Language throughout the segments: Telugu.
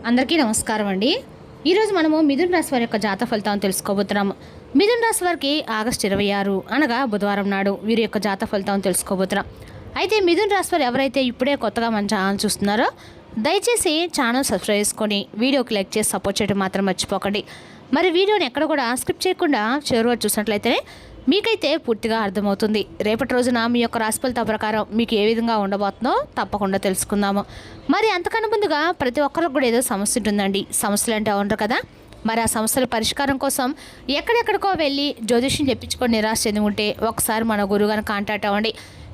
అందరికీ నమస్కారం అండి. ఈరోజు మనము మిథున రాశి వారి యొక్క జాతక ఫలితాలను తెలుసుకోబోతున్నాము. మిథున రాశి వారికి ఆగస్టు 26 అనగా బుధవారం నాడు వీరి యొక్క జాతక ఫలితాలను తెలుసుకోబోతున్నాం. అయితే మిథున రాశి వారు ఎవరైతే ఇప్పుడే కొత్తగా మన ఛానల్ చూస్తున్నారో దయచేసి ఛానల్ సబ్స్క్రైబ్ చేసుకొని వీడియోకి లైక్ చేసి సపోర్ట్ చేయడం మాత్రం మర్చిపోకండి. మరి వీడియోని ఎక్కడ కూడా స్కిప్ చేయకుండా చివరి చూసినట్లయితే మీకైతే పూర్తిగా అర్థమవుతుంది. రేపటి రోజున మీ యొక్క రాశి ఫలితాల ప్రకారం మీకు ఏ విధంగా ఉండబోతుందో తప్పకుండా తెలుసుకుందాము. మరి అంతకన్నా ముందుగా ప్రతి ఒక్కరికి కూడా ఏదో సమస్య ఉంటుందండి. సమస్యలు అంటే ఉండరు కదా. మరి ఆ సమస్యల పరిష్కారం కోసం ఎక్కడెక్కడికో వెళ్ళి జ్యోతిష్యం చెప్పించుకొని నిరాశ చెంది ఉంటే ఒకసారి మన గురువుగారిని కాంటాక్ట్ అవ్వండి.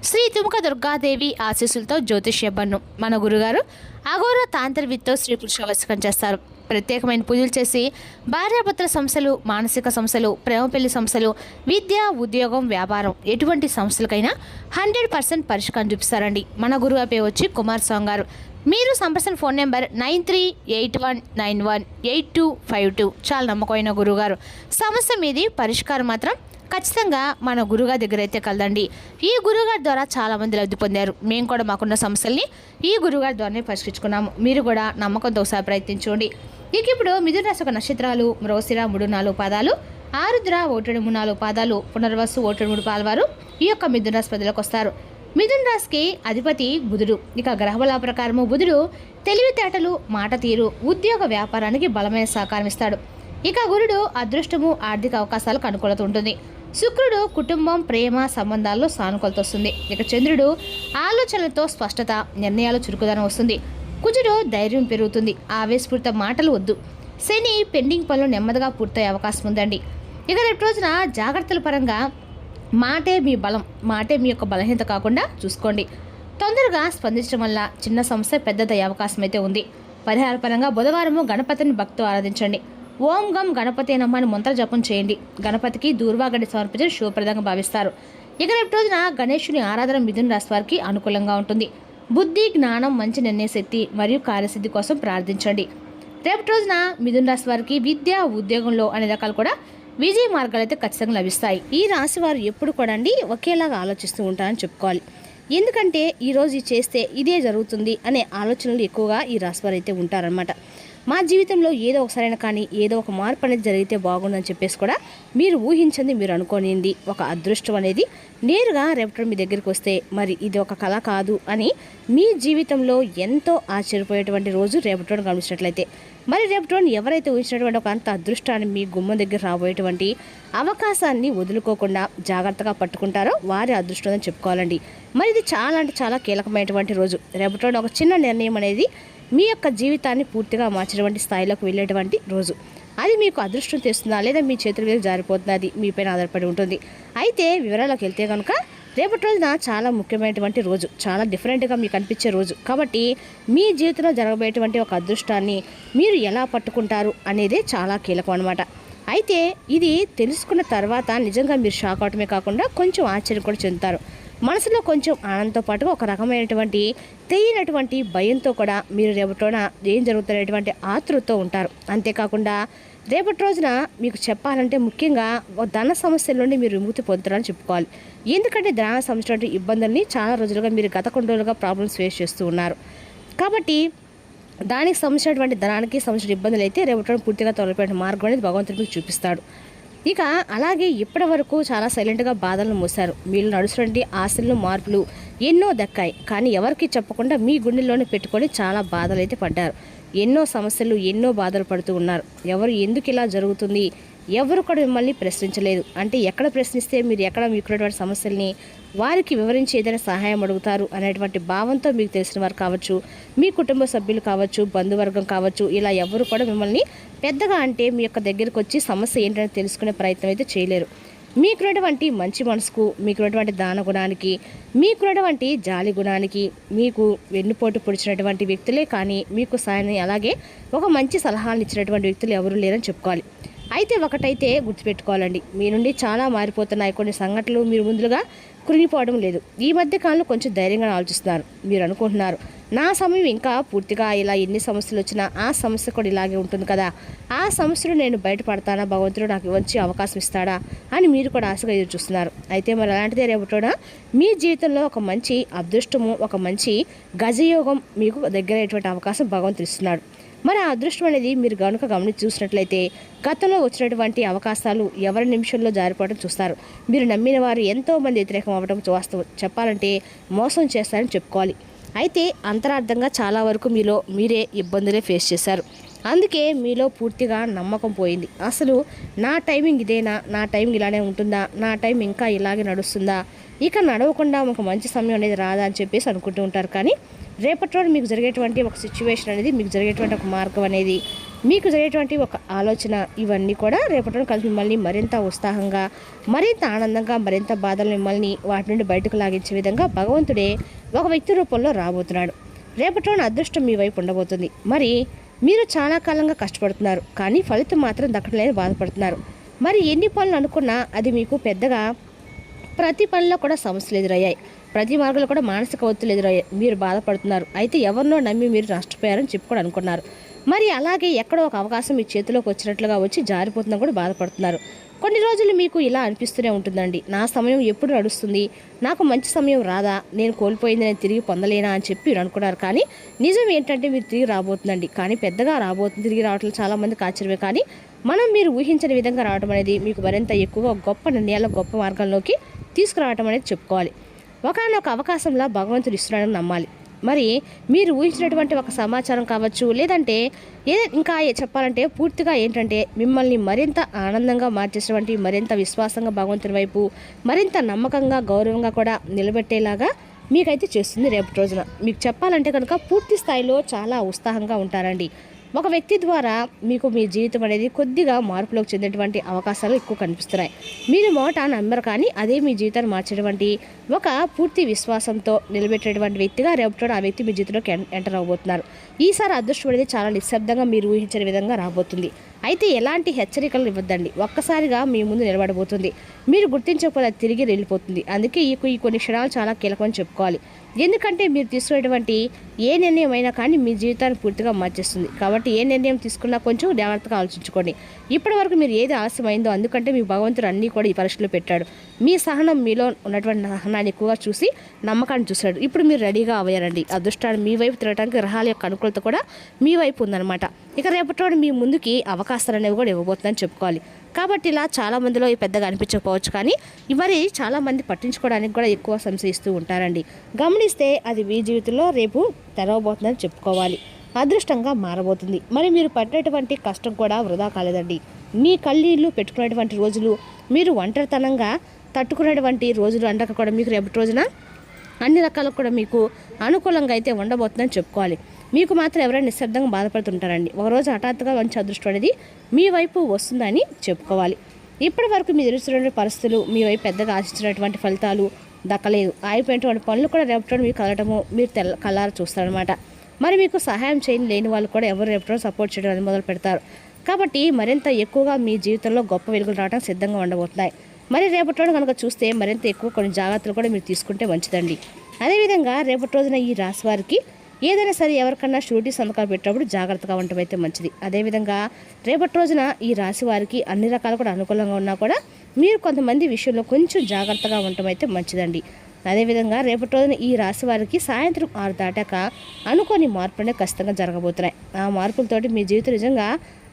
శ్రీ తుముక దుర్గాదేవి ఆశీస్సులతో జ్యోతిష్యబ్బన్ను మన గురుగారు అఘోర తాంత్రివిత్తో స్త్రీ పురుష వశకం చేస్తారు. ప్రత్యేకమైన పూజలు చేసి భార్యాభర్తల సమస్యలు, మానసిక సమస్యలు, ప్రేమ పెళ్లి సమస్యలు, విద్య, ఉద్యోగం, వ్యాపారం ఎటువంటి సమస్యలకైనా 100% పరిష్కారం చూపిస్తారండి. మన గురువు పేరు వచ్చి కుమారస్వామి గారు. మీరు సంప్రదించిన ఫోన్ నెంబర్ 9381918252. చాలా నమ్మకమైన గురువుగారు. సమస్య మీది పరిష్కారం మాత్రం ఖచ్చితంగా మన గురుగారి దగ్గర అయితే కలదండి. ఈ గురుగారి ద్వారా చాలామంది లబ్ధి పొందారు. మేము కూడా మాకున్న సమస్యల్ని ఈ గురుగారి ద్వారానే పరిష్కరించుకున్నాము. మీరు కూడా నమ్మకంతో ఒకసారి ప్రయత్నించండి. ఇక ఇప్పుడు మిథున రాశి యొక్క నక్షత్రాలు మృగశిర 3-4 పాదాలు, ఆరుద్ర 1-3-4 పాదాలు, పునర్వసు 1-3 పాదవారు ఈ యొక్క మిథున రాశి ప్రజలకు వస్తారు. మిథున రాశికి అధిపతి బుధుడు. ఇక గ్రహబల ప్రకారము బుధుడు తెలివితేటలు, మాట తీరు, ఉద్యోగ వ్యాపారానికి బలమైన సహకారం ఇస్తాడు. ఇక గురుడు అదృష్టము, ఆర్థిక అవకాశాలకు అనుకూలత ఉంటుంది. శుక్రుడు కుటుంబం, ప్రేమ సంబంధాల్లో సానుకూలత వస్తుంది. ఇక చంద్రుడు ఆలోచనలతో స్పష్టత, నిర్ణయాలు చురుకుదనం వస్తుంది. కుజుడు ధైర్యం పెరుగుతుంది. ఆవేశపూరిత మాటలు వద్దు. శని పెండింగ్ పనులు నెమ్మదిగా పూర్తయ్యే అవకాశం ఉందండి. ఇక రేపు రోజున జాగ్రత్తల పరంగా మాటే మీ బలం, మాటే మీ యొక్క బలహీనత కాకుండా చూసుకోండి. తొందరగా స్పందించడం వల్ల చిన్న సమస్య పెద్దదయ్యే అవకాశం అయితే ఉంది. పరిహార పరంగా బుధవారము గణపతిని భక్తితో ఆరాధించండి. ఓం గం గణపతి నమ్మని మంత్ర జపం చేయండి. గణపతికి దూర్వాగడ్డి సమర్పించడం శుభప్రదంగా భావిస్తారు. ఇక రేపు రోజున గణేశుని ఆరాధన మిథున రాశి వారికి అనుకూలంగా ఉంటుంది. బుద్ధి, జ్ఞానం, మంచి నిర్ణయ శక్తి మరియు కార్యసిద్ధి కోసం ప్రార్థించండి. రేపటి రోజున మిథున రాశి వారికి విద్య, ఉద్యోగంలో అనే రకాలు కూడా విజయ మార్గాలు అయితే ఖచ్చితంగా లభిస్తాయి. ఈ రాశి వారు ఎప్పుడు కూడా అండి ఒకేలాగా ఆలోచిస్తూ ఉంటారని చెప్పుకోవాలి. ఎందుకంటే ఈరోజు ఇది చేస్తే ఇదే జరుగుతుంది అనే ఆలోచనలు ఎక్కువగా ఈ రాశి వారు అయితే ఉంటారనమాట. మా జీవితంలో ఏదో ఒకసారైనా కానీ ఏదో ఒక మార్పు అనేది జరిగితే బాగుందని చెప్పేసి కూడా మీరు ఊహించింది, మీరు అనుకోనింది ఒక అదృష్టం అనేది నేరుగా రేపటి మీ దగ్గరికి వస్తే మరి ఇది ఒక కళ కాదు అని మీ జీవితంలో ఎంతో ఆశ్చర్యపోయేటువంటి రోజు రేపటి గమనించినట్లయితే మరి రేపటి ఎవరైతే ఊహించినటువంటి ఒక అంత అదృష్టాన్ని మీ గుమ్మం దగ్గర రాబోయేటువంటి అవకాశాన్ని వదులుకోకుండా జాగ్రత్తగా పట్టుకుంటారో వారి అదృష్టం అని చెప్పుకోవాలండి. మరి ఇది చాలా అంటే చాలా కీలకమైనటువంటి రోజు. రేపటి ఒక చిన్న నిర్ణయం అనేది మీ యొక్క జీవితాన్ని పూర్తిగా మార్చేటువంటి స్థాయిలోకి వెళ్ళేటువంటి రోజు. అది మీకు అదృష్టం తెస్తుందా లేదా మీ చేతుల మీద జారిపోతుందా అది మీపైన ఆధారపడి ఉంటుంది. అయితే వివరాలకు వెళ్తే కనుక రేపటి రోజున చాలా ముఖ్యమైనటువంటి రోజు, చాలా డిఫరెంట్గా మీకు అనిపించే రోజు. కాబట్టి మీ జీవితంలో జరగబోయేటువంటి ఒక అదృష్టాన్ని మీరు ఎలా పట్టుకుంటారు అనేదే చాలా కీలకం అనమాట. అయితే ఇది తెలుసుకున్న తర్వాత నిజంగా మీరు షాక్ అవటమే కాకుండా కొంచెం ఆశ్చర్యం కూడా చెందుతారు. మనసులో కొంచెం ఆనందంతో పాటుగా ఒక రకమైనటువంటి తెలియనటువంటి భయంతో కూడా మీరు రేపటిన ఏం జరుగుతున్నటువంటి ఆతృతతో ఉంటారు. అంతేకాకుండా రేపటి రోజున మీకు చెప్పాలంటే ముఖ్యంగా ధన సమస్యల నుండి మీరు విముక్తి పొందుతారని చెప్పుకోవాలి. ఎందుకంటే ధన సమస్య ఇబ్బందుల్ని చాలా రోజులుగా మీరు గత కొన్ని రోజులుగా ప్రాబ్లమ్స్ ఫేస్ చేస్తూ ఉన్నారు. కాబట్టి దానికి సంబంధించినటువంటి ధనానికి సంబంధించిన ఇబ్బందులు అయితే రేపటి పూర్తిగా తొలగిపోయిన మార్గం అనేది భగవంతుడు మీకు చూపిస్తాడు. ఇక అలాగే ఇప్పటి వరకు చాలా సైలెంట్గా బాధలను మోశారు. మీరు నడుస్తున్నటువంటి ఆశలు, మార్పులు ఎన్నో దక్కాయి. కానీ ఎవరికి చెప్పకుండా మీ గుండెల్లోనే పెట్టుకొని చాలా బాధలు అయితే పడ్డారు. ఎన్నో సమస్యలు, ఎన్నో బాధలు పడుతూ ఉన్నారు. ఎవరు ఎందుకు ఇలా జరుగుతుంది, ఎవరు కూడా మిమ్మల్ని ప్రశ్నించలేదు. అంటే ఎక్కడ ప్రశ్నిస్తే మీరు ఎక్కడ మీకున్నటువంటి సమస్యల్ని వారికి వివరించి ఏదైనా సహాయం అడుగుతారు అనేటువంటి భావంతో మీకు తెలిసిన వారు కావచ్చు, మీ కుటుంబ సభ్యులు కావచ్చు, బంధువర్గం కావచ్చు, ఇలా ఎవరు కూడా మిమ్మల్ని పెద్దగా అంటే మీ యొక్క దగ్గరికి వచ్చి సమస్య ఏంటని తెలుసుకునే ప్రయత్నం అయితే చేయలేరు. మీకున్నటువంటి మంచి మనసుకు, మీకున్నటువంటి దాన గుణానికి, మీకున్నటువంటి జాలి గుణానికి మీకు వెన్నుపోటు పొడిచినటువంటి వ్యక్తులే కానీ మీకు సాయాన్ని అలాగే ఒక మంచి సలహాలు ఇచ్చినటువంటి వ్యక్తులు ఎవరు లేరని చెప్పుకోవాలి. అయితే ఒకటైతే గుర్తుపెట్టుకోవాలండి, మీ నుండి చాలా మారిపోతున్నాయి కొన్ని సంఘటనలు. మీరు ముందుగా కృంగిపోవడం లేదు. ఈ మధ్య కాలంలో కొంచెం ధైర్యంగా ఆలోచిస్తున్నారు. మీరు అనుకుంటున్నారు నా సమయం ఇంకా పూర్తిగా ఇలా ఎన్ని సమస్యలు వచ్చినా ఆ సమస్య కూడా ఇలాగే ఉంటుంది కదా, ఆ సమస్యలు నేను బయటపడతానా, భగవంతుడు నాకు వచ్చి అవకాశం ఇస్తాడా అని మీరు కూడా ఆశగా ఎదురు చూస్తున్నారు. అయితే మరి అలాంటిదే రేపటిన మీ జీవితంలో ఒక మంచి అదృష్టము, ఒక మంచి గజయోగం మీకు దగ్గరయ్యేటువంటి అవకాశం భగవంతుడు ఇస్తున్నాడు. మరి ఆ అదృష్టం అనేది మీరు కనుక గమనించి చూసినట్లయితే గతంలో వచ్చినటువంటి అవకాశాలు ఎవరి నిమిషంలో జారిపోవడం చూస్తారు. మీరు నమ్మిన వారు ఎంతోమంది వ్యతిరేకం అవ్వడం వాస్తవం. చెప్పాలంటే మోసం చేస్తారని చెప్పుకోవాలి. అయితే అంతరార్థంగా చాలా వరకు మీరే ఇబ్బందులే ఫేస్ చేశారు. అందుకే మీలో పూర్తిగా నమ్మకం పోయింది. అసలు నా టైమింగ్ ఇదేనా, నా టైం ఇలానే ఉంటుందా, నా టైం ఇంకా ఇలాగే నడుస్తుందా, ఇక నడవకుండా ఒక మంచి సమయం అనేది రాదా అని చెప్పేసి అనుకుంటూ ఉంటారు. కానీ రేపటి రోజు మీకు జరిగేటువంటి ఒక సిచ్యువేషన్ అనేది, మీకు జరిగేటువంటి ఒక మార్గం అనేది, మీకు జరిగేటువంటి ఒక ఆలోచన, ఇవన్నీ కూడా రేపటి రోజు కలిసి మిమ్మల్ని మరింత ఉత్సాహంగా, మరింత ఆనందంగా, మరింత బాధలు మిమ్మల్ని వాటి నుండి బయటకు లాగించే విధంగా భగవంతుడే ఒక వ్యక్తి రూపంలో రాబోతున్నాడు. రేపటి రోజున అదృష్టం మీ వైపు ఉండబోతుంది. మరి మీరు చాలా కాలంగా కష్టపడుతున్నారు, కానీ ఫలితం మాత్రం దక్కలేని బాధపడుతున్నారు. మరి ఎన్ని పనులు అనుకున్నా అది మీకు పెద్దగా ప్రతి పనిలో కూడా సమస్యలు ఎదురయ్యాయి. ప్రతి మార్గంలో కూడా మానసిక ఒత్తిడి ఎదురయ్యాయి. మీరు బాధపడుతున్నారు. అయితే ఎవరినో నమ్మి మీరు నష్టపోయారని చెప్పుకొని అనుకున్నారు. మరి అలాగే ఎక్కడో ఒక అవకాశం మీ చేతిలోకి వచ్చినట్లుగా వచ్చి జారిపోతున్నా కూడా బాధపడుతున్నారు. కొన్ని రోజులు మీకు ఇలా అనిపిస్తూనే ఉంటుందండి, నా సమయం ఎప్పుడు నడుస్తుంది, నాకు మంచి సమయం రాదా, నేను కోల్పోయింది నేను తిరిగి పొందలేనా అని చెప్పి మీరు అనుకున్నారు. కానీ నిజం ఏంటంటే మీరు తిరిగి రాబోతుందండి. కానీ పెద్దగా రాబోతుంది. తిరిగి రావట్లేదు చాలామందికి ఆశ్చర్యమే. కానీ మీరు ఊహించని విధంగా రావడం అనేది మీకు మరింత ఎక్కువగా గొప్ప నిర్ణయాల, గొప్ప మార్గాల్లోకి తీసుకురావడం అనేది చెప్పుకోవాలి. ఒకనొక అవకాశంలో భగవంతుడు ఇస్తున్నాడని నమ్మాలి. మరి మీరు ఊహించినటువంటి ఒక సమాచారం కావచ్చు, లేదంటే ఇంకా చెప్పాలంటే పూర్తిగా ఏంటంటే మిమ్మల్ని మరింత ఆనందంగా మార్చేసినటువంటి, మరింత విశ్వాసంగా భగవంతుని వైపు, మరింత నమ్మకంగా, గౌరవంగా కూడా నిలబెట్టేలాగా మీకైతే చేస్తుంది రేపటి రోజున. మీకు చెప్పాలంటే కనుక పూర్తి స్థాయిలో చాలా ఉత్సాహంగా ఉంటారండి. ఒక వ్యక్తి ద్వారా మీకు మీ జీవితం అనేది కొద్దిగా మార్పులోకి చెందేటువంటి అవకాశాలు ఎక్కువ కనిపిస్తున్నాయి. మీరు మొదట నమ్మరు, కానీ అదే మీ జీవితాన్ని మార్చేటువంటి ఒక పూర్తి విశ్వాసంతో నిలబెట్టేటువంటి వ్యక్తిగా రేపటి ఆ వ్యక్తి మీ జీవితంలోకి ఎంటర్ అవబోతున్నారు. ఈసారి అదృష్టం అనేది చాలా నిశ్శబ్దంగా మీరు ఊహించిన విధంగా రాబోతుంది. అయితే ఎలాంటి హెచ్చరికలు ఇవ్వద్దండి. ఒక్కసారిగా మీ ముందు నిలబడబోతుంది. మీరు గుర్తించకపోతే అది తిరిగి వెళ్ళిపోతుంది. అందుకే ఈ కొన్ని క్షణాలు చాలా కీలకమని చెప్పుకోవాలి. ఎందుకంటే మీరు తీసుకునేటువంటి ఏ నిర్ణయం అయినా కానీ మీ జీవితాన్ని పూర్తిగా మార్చేస్తుంది. కాబట్టి ఏ నిర్ణయం తీసుకున్నా కొంచెం జాగ్రత్తగా ఆలోచించుకోండి. ఇప్పటి వరకు మీరు ఏది ఆలస్యమైందో, అందుకంటే మీ భగవంతుడు అన్నీ కూడా ఈ పరీక్షలో పెట్టాడు. మీ సహనం, మీలో ఉన్నటువంటి సహనాన్ని ఎక్కువగా చూసి నమ్మకాన్ని చూశాడు. ఇప్పుడు మీరు రెడీగా అవ్వారండి. అదృష్టాన్ని మీ వైపు తిరగడానికి గ్రహాల యొక్క అనుకూలత కూడా మీ వైపు ఉందన్నమాట. ఇక రేపటి మీ ముందుకి అవకాశాలు అనేవి కూడా ఇవ్వబోతుందని చెప్పుకోవాలి. కాబట్టి ఇలా చాలామందిలో పెద్దగా అనిపించకపోవచ్చు, కానీ మరి చాలామంది పట్టించుకోవడానికి కూడా ఎక్కువ సంశయిస్తూ ఉంటారండి. గమనిస్తే అది మీ జీవితంలో రేపు తెరవబోతుందని చెప్పుకోవాలి. అదృష్టంగా మారబోతుంది. మరి మీరు పడినటువంటి కష్టం కూడా వృధా కాలేదండి. మీ కళ్ళీళ్ళు పెట్టుకునేటువంటి రోజులు, మీరు ఒంటరితనంగా తట్టుకునేటువంటి రోజులు అంటాక కూడా మీకు రేపటి రోజున అన్ని రకాలకు కూడా మీకు అనుకూలంగా అయితే ఉండబోతుందని చెప్పుకోవాలి. మీకు మాత్రం ఎవరైనా నిశ్శబ్దంగా బాధపడుతుంటారండి. ఒకరోజు హఠాత్తుగా మంచి అదృష్టం అనేది మీ వైపు వస్తుందని చెప్పుకోవాలి. ఇప్పటి వరకు మీరు ఎదురుస్తున్న పరిస్థితులు, మీ వైపు పెద్దగా ఆశించినటువంటి ఫలితాలు దక్కలేదు. ఆగిపోయినటువంటి పనులు కూడా రేపటి మీకు కలగటము మీరు కళ్ళారా చూస్తారనమాట. మరి మీకు సహాయం లేని వాళ్ళు కూడా ఎవరు రేపటి సపోర్ట్ చేయడం అనేది మొదలు పెడతారు. కాబట్టి మరింత ఎక్కువగా మీ జీవితంలో గొప్ప వెలుగులు రావడం సిద్ధంగా ఉండబోతున్నాయి. మరి రేపటి రోజు కనుక చూస్తే మరింత ఎక్కువ కొన్ని జాగ్రత్తలు కూడా మీరు తీసుకుంటే మంచిదండి. అదేవిధంగా రేపటి రోజున ఈ రాశి వారికి ఏదైనా సరే ఎవరికన్నా షూరిటీ సంతకాలు పెట్టినప్పుడు జాగ్రత్తగా ఉండటం అయితే మంచిది. అదేవిధంగా రేపటి రోజున ఈ రాశి వారికి అన్ని రకాలు కూడా అనుకూలంగా ఉన్నా కూడా మీరు కొంతమంది విషయంలో కొంచెం జాగ్రత్తగా ఉండటం అయితే మంచిదండి. అదేవిధంగా రేపటి రోజున ఈ రాశి వారికి సాయంత్రం 6 దాటాక అనుకోని మార్పులనే ఖచ్చితంగా జరగబోతున్నాయి. ఆ మార్పులతోటి మీ జీవితం నిజంగా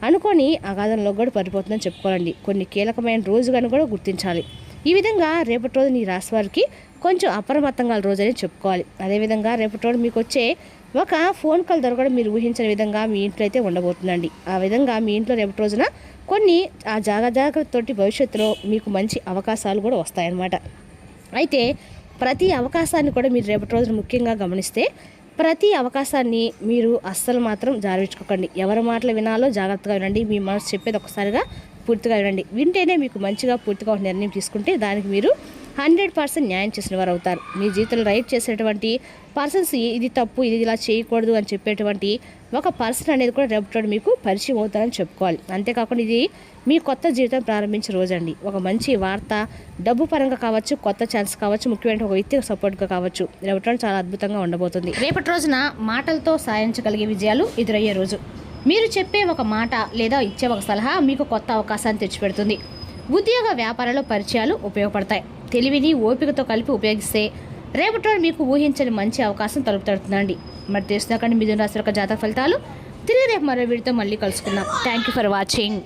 అనుకోని అగాధంలో కూడా పడిపోతుందని చెప్పుకోవాలండి. కొన్ని కీలకమైన రోజుగాని కూడా గుర్తించాలి. ఈ విధంగా రేపటి రోజున ఈ రాశి వారికి కొంచెం అప్రమత్తంగా రోజని చెప్పుకోవాలి. అదేవిధంగా రేపటి రోజు మీకు వచ్చే ఒక ఫోన్ కాల్ ద్వారా కూడా మీరు ఊహించిన విధంగా మీ ఇంట్లో అయితే ఉండబోతుందండి. ఆ విధంగా మీ ఇంట్లో రేపటి రోజున కొన్ని ఆ జాగ్రత్తతోటి భవిష్యత్తులో మీకు మంచి అవకాశాలు కూడా వస్తాయన్నమాట. అయితే ప్రతి అవకాశాన్ని కూడా మీరు రేపటి రోజున ముఖ్యంగా గమనిస్తే ప్రతి అవకాశాన్ని మీరు అస్సలు మాత్రం జారవించుకోకండి. ఎవరి మాటలు వినాలో జాగ్రత్తగా వినండి. మీ మనసు చెప్పేది ఒకసారిగా పూర్తిగా వినండి. వింటేనే మీకు మంచిగా పూర్తిగా ఒక నిర్ణయం తీసుకుంటే దానికి మీరు 100% న్యాయం చేసిన వారు అవుతారు. మీ జీవితంలో రైట్ చేసేటువంటి పర్సన్స్ ఇది తప్పు, ఇది ఇలా చేయకూడదు అని చెప్పేటువంటి ఒక పర్సన్ అనేది కూడా రేపటి మీకు పరిచయం అవుతారని చెప్పుకోవాలి. అంతేకాకుండా ఇది మీ కొత్త జీవితం ప్రారంభించే రోజండి. ఒక మంచి వార్త, డబ్బు పరంగా కావచ్చు, కొత్త ఛాన్స్ కావచ్చు, ముఖ్యమైన ఒక వ్యక్తికి సపోర్ట్గా కావచ్చు, రేపటి చాలా అద్భుతంగా ఉండబోతుంది. రేపటి రోజున మాటలతో సాధించగలిగే విజయాలు ఎదురయ్యే రోజు. మీరు చెప్పే ఒక మాట లేదా ఇచ్చే ఒక సలహా మీకు కొత్త అవకాశాన్ని తెచ్చిపెడుతుంది. ఉద్యోగ వ్యాపారాల్లో పరిచయాలు ఉపయోగపడతాయి. తెలివిని ఓపికతో కలిపి ఉపయోగిస్తే రేపటి మీకు ఊహించని మంచి అవకాశం తలుపు తడుతుందండి. మరి తెలుసుకుంటే మిథున రాశి యొక్క జాతక ఫలితాలు తిరిగి రేపు మరో వీడితో మళ్ళీ కలుసుకుందాం. Thank you for watching.